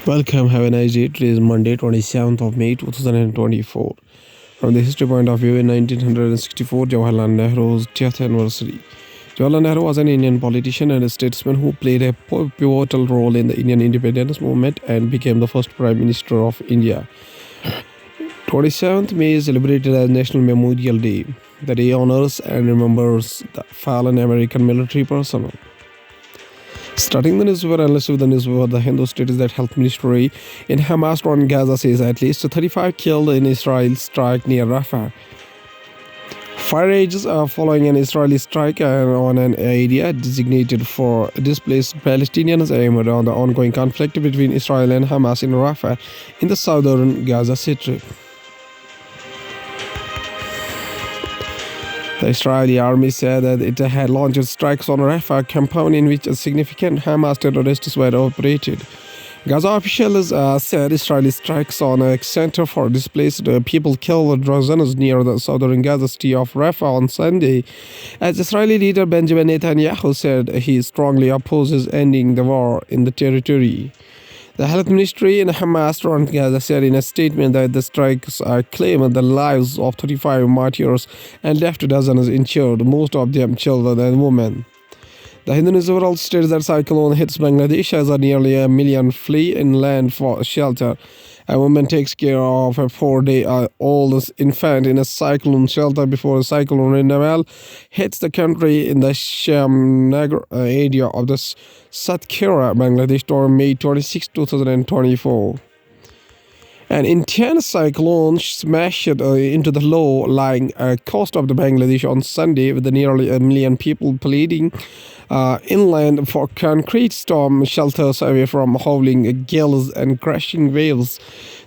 Welcome, have a nice day. Today is Monday, 27th of May 2024. From the history point of view, in 1964, Jawaharlal Nehru's death anniversary. Jawaharlal Nehru was an Indian politician and a statesman who played a pivotal role in the Indian independence movement and became the first Prime Minister of India. 27th May is celebrated as National Memorial Day. The day honors and remembers the fallen American military personnel. Starting the newspaper analyst with the newspaper, the Hindu states that health ministry in Hamas on Gaza says at least 35 killed in Israel's strike near Rafah. Fire rages are following an Israeli strike on an area designated for displaced Palestinians aimed on the ongoing conflict between Israel and Hamas in Rafah in the southern Gaza Strip. The Israeli army said that it had launched strikes on Rafah, compound in which significant Hamas terrorists were operated. Gaza officials said Israeli strikes on a center for displaced people killed dozens near the southern Gaza city of Rafah on Sunday. As Israeli leader Benjamin Netanyahu said, he strongly opposes ending the war in the territory. The health ministry in Hamas on Gaza said in a statement that the strikes claimed the lives of 35 martyrs and left dozens injured, most of them children and women. The Hindu newspaper also states that cyclone hits Bangladesh as nearly a million flee inland for shelter. A woman takes care of a 4-day-old infant in a cyclone shelter before a cyclone Namal hits the country in the Shamnagar area of the Satkhira, Bangladesh on May 26, 2024. An intense cyclone smashed into the low-lying coast of the Bangladesh on Sunday, with nearly a million people pleading inland for concrete storm shelters away from howling gales and crashing waves.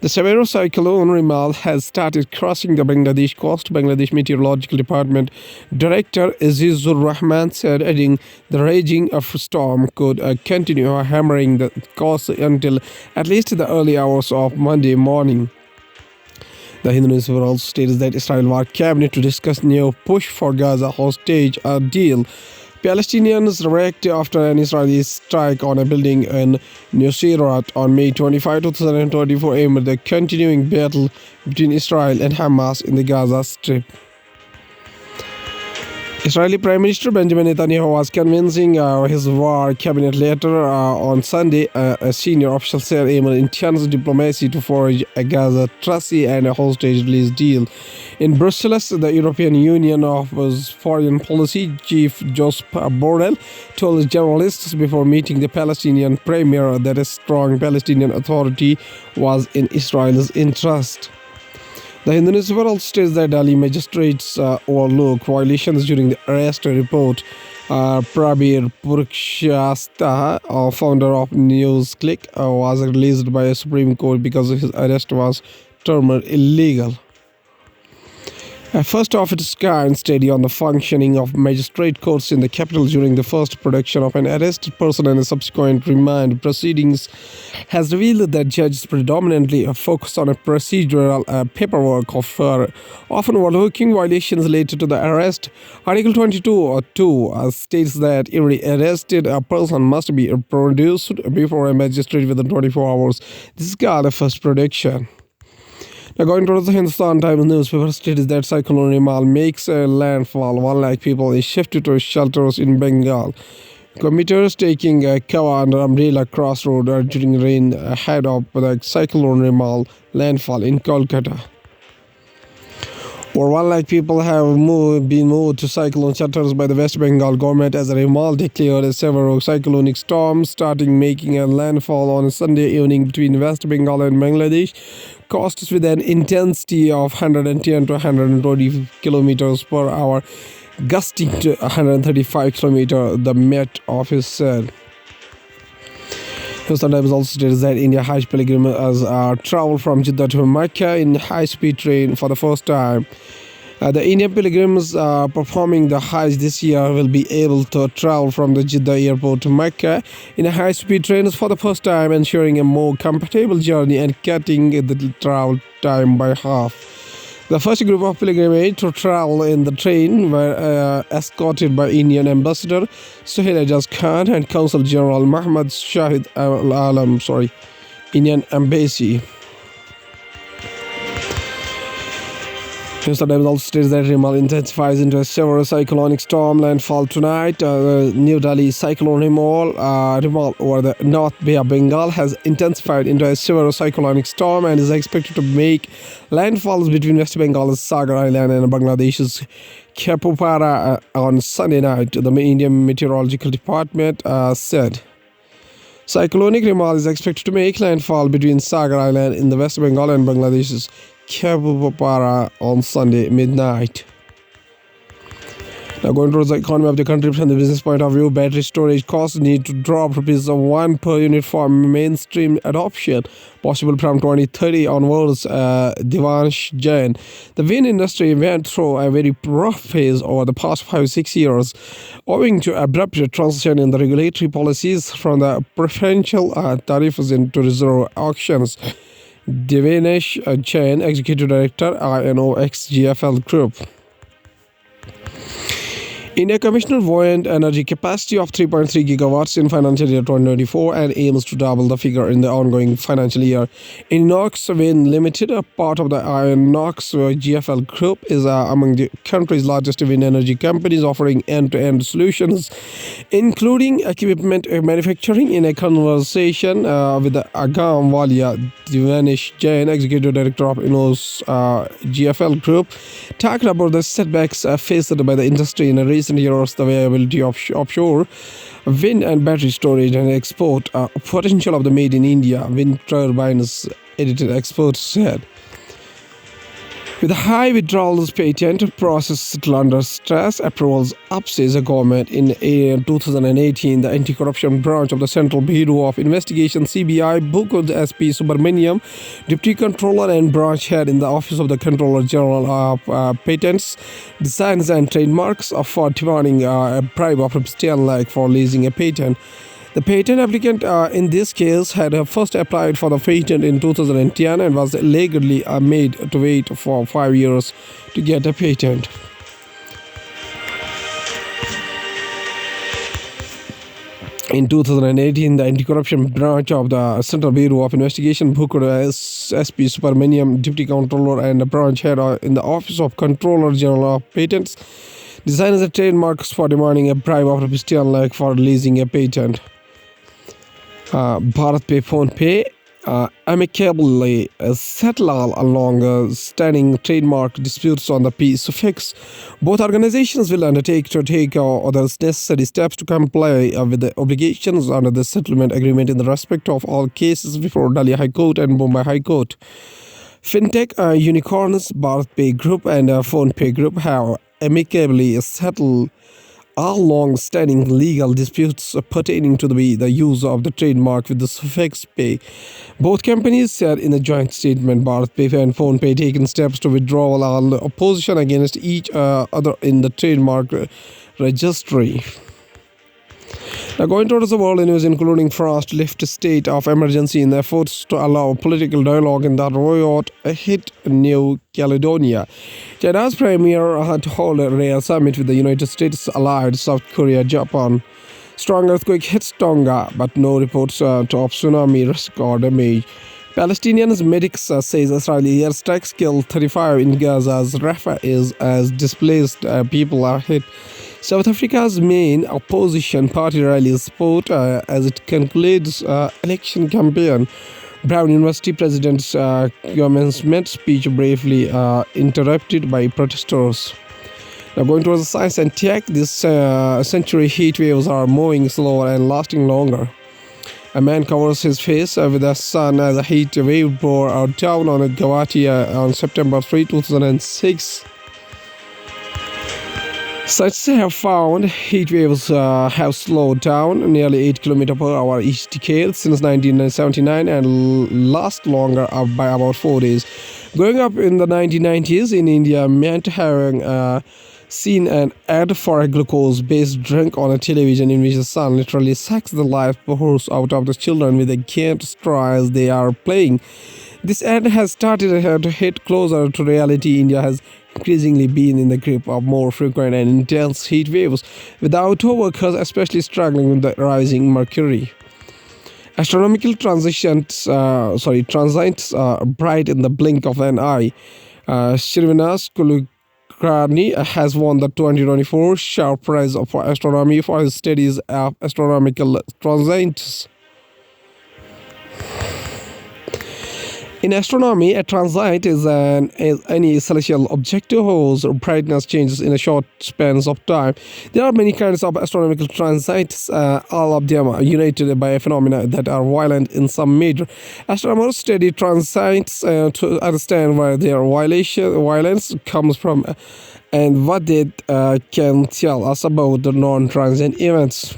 The severe cyclone Rimal has started crossing the Bangladesh coast. Bangladesh Meteorological Department Director Azizur Rahman said, adding, the raging of storm could continue hammering the coast until at least the early hours of Monday morning. The Hindu newspaper also states that Israel war cabinet to discuss new push for Gaza hostage deal. Palestinians react after an Israeli strike on a building in Nuseirat on May 25, 2024 amid the continuing battle between Israel and Hamas in the Gaza Strip. Israeli Prime Minister Benjamin Netanyahu was convincing his war cabinet later on Sunday. A senior official said aimed intense diplomacy to forge a Gaza Truce and a hostage release deal. In Brussels, the European Union's foreign policy chief Josep Borrell told journalists before meeting the Palestinian premier that a strong Palestinian authority was in Israel's interest. The Hindu newspaper also states that Delhi magistrates overlook violations during the arrest report. Prabir Purkshastha, founder of NewsClick, was released by a Supreme Court because his arrest was termed illegal. A first of its kind study on the functioning of magistrate courts in the capital during the first production of an arrested person and subsequent remand proceedings has revealed that judges predominantly focus on a procedural paperwork of often overlooking violations related to the arrest. Article 22(2) states that every arrested person must be produced before a magistrate within 24 hours. This is called a first production. Now, going to the Hindustan Times newspaper states that Cyclone Rimal makes a landfall. 1 lakh people is shifted to shelters in Bengal. Commuters taking cover under umbrella crossroad during rain ahead of the Cyclone Rimal landfall in Kolkata. Over 1 lakh people have been moved to cyclone shelters by the West Bengal government as Rimal declared a severe cyclonic storm starting making a landfall on Sunday evening between West Bengal and Bangladesh. Costs with an intensity of 110 to 120 kilometers per hour, gusting to 135 kilometers, the Met Office said. Sometimes also states that India Hajj pilgrims travel from Jeddah to Mecca in high-speed train for the first time. The Indian pilgrims performing the Hajj this year will be able to travel from the Jeddah airport to Mecca in a high-speed train for the first time, ensuring a more comfortable journey and cutting the travel time by half. The first group of pilgrims to travel in the train were escorted by Indian Ambassador Suhail Ajaz Khan and Consul General Muhammad Shahid Alam. Indian Embassy. News Times also states that Rimal intensifies into a severe cyclonic storm landfall tonight. New Delhi cyclone Rimal over the North Bay of Bengal has intensified into a severe cyclonic storm and is expected to make landfalls between West Bengal's Sagar Island and Bangladesh's Khepupara on Sunday night, the Indian Meteorological Department said. Cyclonic Rimal is expected to make landfall between Sagar Island in the West Bengal and Bangladesh's Khepupara on Sunday midnight. Now going towards the economy of the country from the business point of view, battery storage costs need to drop ₹1 per unit for mainstream adoption, possible from 2030 onwards, Devansh Jain. The wind industry went through a very rough phase over the past 5-6 years, owing to abrupt transition in the regulatory policies from the preferential tariffs into reserve auctions. Devanesh Jain, Executive Director, INOX GFL Group. India commissioned buoyant energy capacity of 3.3 gigawatts in financial year 2024 and aims to double the figure in the ongoing financial year. Inox Wind Limited, a part of the Inox GFL Group, is among the country's largest wind energy companies, offering end-to-end solutions, including equipment manufacturing. In a conversation with the Agam Walia, Devanesh Jain, Executive Director of Inox GFL Group, talked about the setbacks faced by the industry in recent years, the viability of offshore wind and battery storage and export potential of the made in India wind turbines, edited experts said. With a high withdrawals patent process still under stress, approvals up, says the government. In 2018, the anti-corruption branch of the Central Bureau of Investigation (CBI) booked SP Subramaniam, Deputy Controller and branch head in the Office of the Controller General of Patents, Designs and Trademarks, for demanding a bribe of ₹10 lakh for leasing a patent. The patent applicant in this case had first applied for the patent in 2010 and was legally made to wait for 5 years to get a patent. In 2018, the anti-corruption branch of the Central Bureau of Investigation booked SP Subramaniam, Deputy Controller and branch head in the Office of Controller General of Patents, Designs and Trademarks, for demanding a bribe of ₹10 lakh for leasing a patent. BharatPe PhonePe amicably settle long-standing trademark disputes on the P suffix. Both organizations will undertake to take other necessary steps to comply with the obligations under the settlement agreement in the respect of all cases before Delhi High Court and Mumbai High Court. Fintech unicorns BharatPe Group and PhonePe Group have amicably settled all long-standing legal disputes pertaining to the use of the trademark with the suffix "pay." Both companies said in a joint statement, BharatPe and PhonePe taken steps to withdraw all opposition against each other in the trademark registry. Now going towards the world news, including France to lift state of emergency in efforts to allow political dialogue in the riot hit New Caledonia. China's premier had to hold a rare summit with the United States allied South Korea, Japan. Strong earthquake hits Tonga, but no reports of tsunami risk or damage. Palestinian medics says Israeli airstrikes killed 35 in Gaza's Rafah as displaced people are hit. South Africa's main opposition party rallies support as it concludes election campaign. Brown University president's commencement speech briefly interrupted by protesters. Now going towards the science and tech, this century heat waves are moving slower and lasting longer. A man covers his face with the sun as a heat wave bore down on Guwahati on September 3, 2006. Scientists have found heat waves have slowed down nearly 8 km per hour each decade since 1979 and last longer by about 4 days. Growing up in the 1990s in India meant having seen an ad for a glucose-based drink on a television in which the sun literally sucks the life force out of the children with a giant straw as they are playing. This ad has started to hit closer to reality. India has increasingly been in the grip of more frequent and intense heat waves, with auto workers especially struggling with the rising mercury. Astronomical transits are bright in the blink of an eye. Srinivas Kulkarni has won the 2024 Sharp Prize for Astronomy for his studies of astronomical transits. In astronomy, a transit is any celestial object whose brightness changes in a short spans of time. There are many kinds of astronomical transits, all of them are united by a phenomena that are violent in some measure. Astronomers study transits to understand where their violence comes from and what they can tell us about the non-transient events.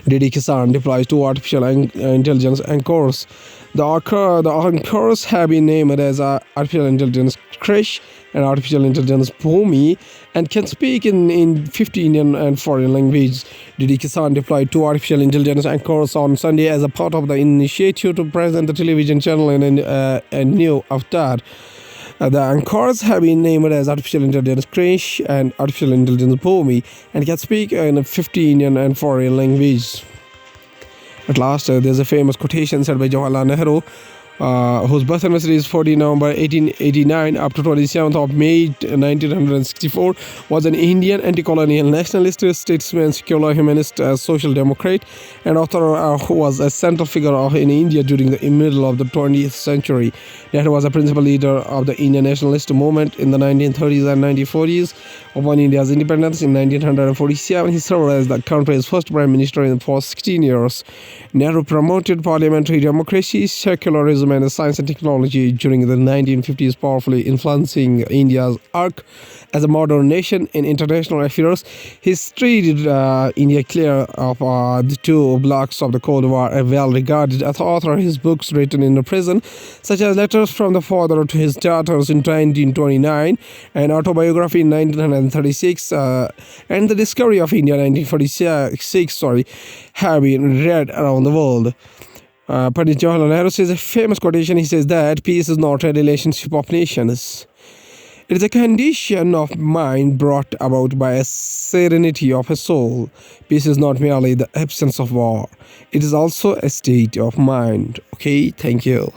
DD Kisan deploys two artificial intelligence anchors. The anchors have been named as artificial intelligence Krish and artificial intelligence Bhumi and can speak in 50 Indian and foreign languages. DD Kisan deployed two artificial intelligence anchors on Sunday as a part of the initiative to present the television channel in a new avatar. The anchors have been named as artificial intelligence Krish and artificial intelligence Bhumi and can speak in 50 Indian and foreign languages. At last, there's a famous quotation said by Jawaharlal Nehru, whose birth anniversary is 14 November 1889 up to 27th of May 1964, was an Indian anti-colonial nationalist, statesman, secular humanist, social democrat, and author who was a central figure in India during the middle of the 20th century. Nehru was a principal leader of the Indian nationalist movement in the 1930s and 1940s. Upon India's independence in 1947, he served as the country's first prime minister for 16 years. Nehru promoted parliamentary democracy, secularism, and science and technology during the 1950s, powerfully influencing India's arc as a modern nation in international affairs. He steered India clear of the two blocks of the Cold War, a well-regarded author. His books written in prison, such as Letters from the Father to His Daughters in 1929, and Autobiography in 1936, and The Discovery of India 1946, have been read around the world. Pandit Jawaharlal Nehru says a famous quotation. He says that peace is not a relationship of nations. It is a condition of mind brought about by a serenity of a soul. Peace is not merely the absence of war. It is also a state of mind. Okay, thank you.